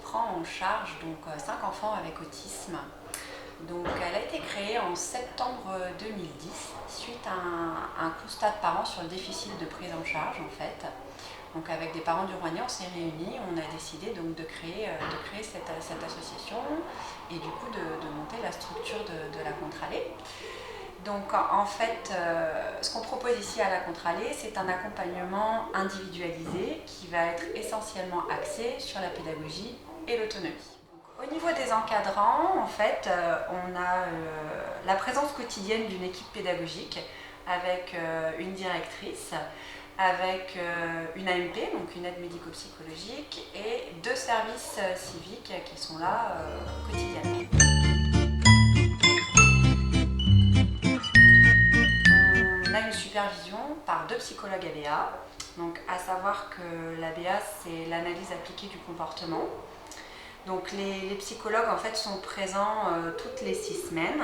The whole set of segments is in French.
prend en charge donc 5 enfants avec autisme. Donc, elle a été créée en septembre 2010 suite à un constat de parents sur le déficit de prise en charge en fait. Donc avec des parents du Rouennais, on s'est réunis, on a décidé donc de créer cette association et du coup de monter la structure de la Contralée. Donc en fait, ce qu'on propose ici à la Contralée, c'est un accompagnement individualisé qui va être essentiellement axé sur la pédagogie et l'autonomie. Au niveau des encadrants, en fait, on a la présence quotidienne d'une équipe pédagogique avec une directrice, avec une AMP, donc une aide médico-psychologique, et 2 services civiques qui sont là quotidiennement. On a une supervision par 2 psychologues ABA, donc à savoir que l'ABA c'est l'analyse appliquée du comportement. Donc les psychologues en fait sont présents toutes les 6 semaines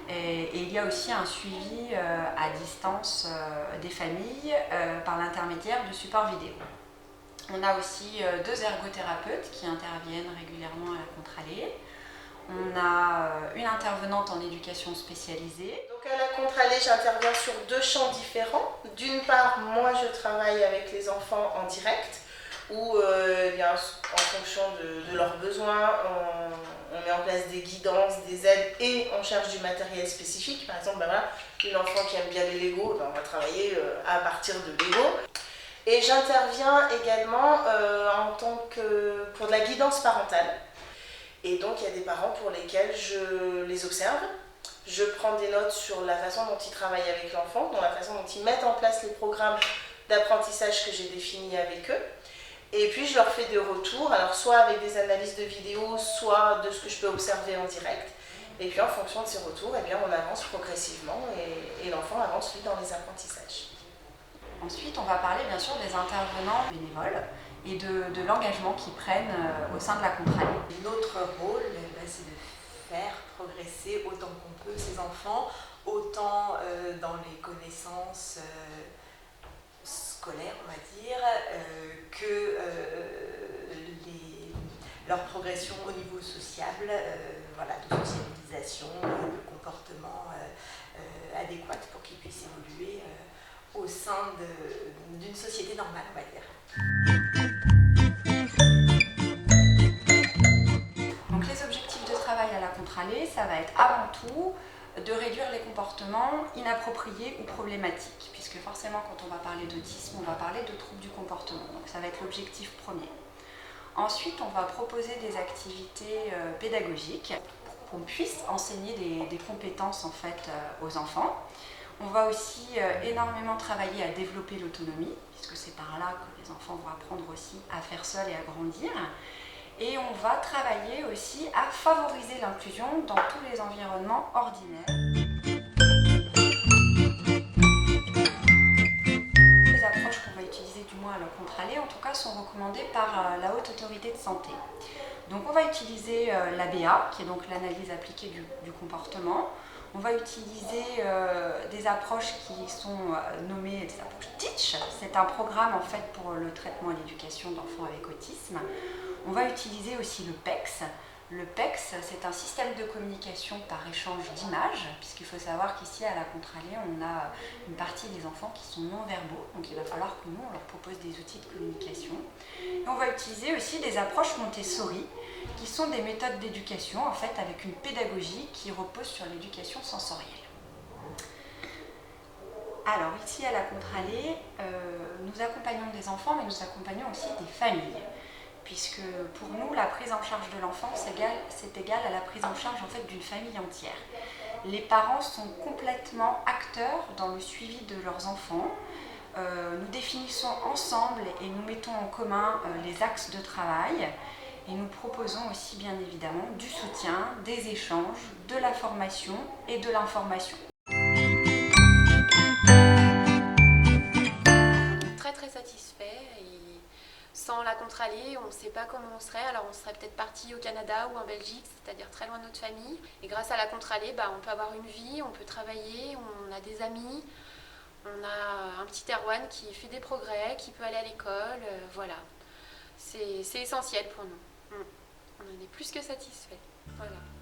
et il y a aussi un suivi à distance des familles par l'intermédiaire de supports vidéo. On a aussi 2 ergothérapeutes qui interviennent régulièrement à la Contralée. On a une intervenante en éducation spécialisée. Donc à la Contralée, j'interviens sur 2 champs différents. D'une part, moi je travaille avec les enfants en direct, où en fonction de leurs besoins, on met en place des guidances, des aides et on cherche du matériel spécifique. Par exemple, une enfant qui aime bien les Lego, on va travailler à partir de Lego. Et j'interviens également pour de la guidance parentale. Et donc il y a des parents pour lesquels je les observe. Je prends des notes sur la façon dont ils travaillent avec l'enfant, dans la façon dont ils mettent en place les programmes d'apprentissage que j'ai définis avec eux. Et puis je leur fais des retours, alors soit avec des analyses de vidéos, soit de ce que je peux observer en direct. Et puis en fonction de ces retours, eh bien, on avance progressivement et l'enfant avance lui dans les apprentissages. Ensuite, on va parler bien sûr des intervenants bénévoles et de l'engagement qu'ils prennent au sein de la Contralée. Notre rôle, c'est de faire progresser autant qu'on peut ces enfants, autant dans les connaissances scolaires, on va dire, que leur progression au niveau sociable, de socialisation, de comportement adéquat pour qu'ils puissent évoluer au sein d'une société normale, on va dire. Donc les objectifs de travail à la Contralée, ça va être avant tout de réduire les comportements inappropriés ou problématiques, puisque forcément quand on va parler d'autisme, on va parler de troubles du comportement, donc ça va être l'objectif premier. Ensuite, on va proposer des activités pédagogiques pour qu'on puisse enseigner des compétences en fait aux enfants. On va aussi énormément travailler à développer l'autonomie, puisque c'est par là que les enfants vont apprendre aussi à faire seuls et à grandir. Et on va travailler aussi à favoriser l'inclusion dans tous les environnements ordinaires. Les approches qu'on va utiliser du moins à la Contralée, en tout cas, sont recommandées par la Haute Autorité de Santé. Donc on va utiliser l'ABA, qui est donc l'analyse appliquée du comportement. On va utiliser des approches qui sont nommées des approches TEACH. C'est un programme en fait pour le traitement et l'éducation d'enfants avec autisme. On va utiliser aussi le PECS. Le PECS, c'est un système de communication par échange d'images, puisqu'il faut savoir qu'ici à la Contralée, on a une partie des enfants qui sont non-verbaux, donc il va falloir que nous, on leur propose des outils de communication. Et on va utiliser aussi des approches Montessori, qui sont des méthodes d'éducation, en fait, avec une pédagogie qui repose sur l'éducation sensorielle. Alors, ici à la Contralée, nous accompagnons des enfants, mais nous accompagnons aussi des familles. Puisque pour nous, la prise en charge de l'enfant, c'est égal à la prise en charge en fait, d'une famille entière. Les parents sont complètement acteurs dans le suivi de leurs enfants. Nous définissons ensemble et nous mettons en commun les axes de travail. Et nous proposons aussi bien évidemment du soutien, des échanges, de la formation et de l'information. Très satisfait. Sans la Contralée, on ne sait pas comment on serait. Alors on serait peut-être parti au Canada ou en Belgique, c'est-à-dire très loin de notre famille. Et grâce à la Contralée, on peut avoir une vie, on peut travailler, on a des amis, on a un petit Erwan qui fait des progrès, qui peut aller à l'école, voilà. C'est essentiel pour nous. on en est plus que satisfait. Voilà.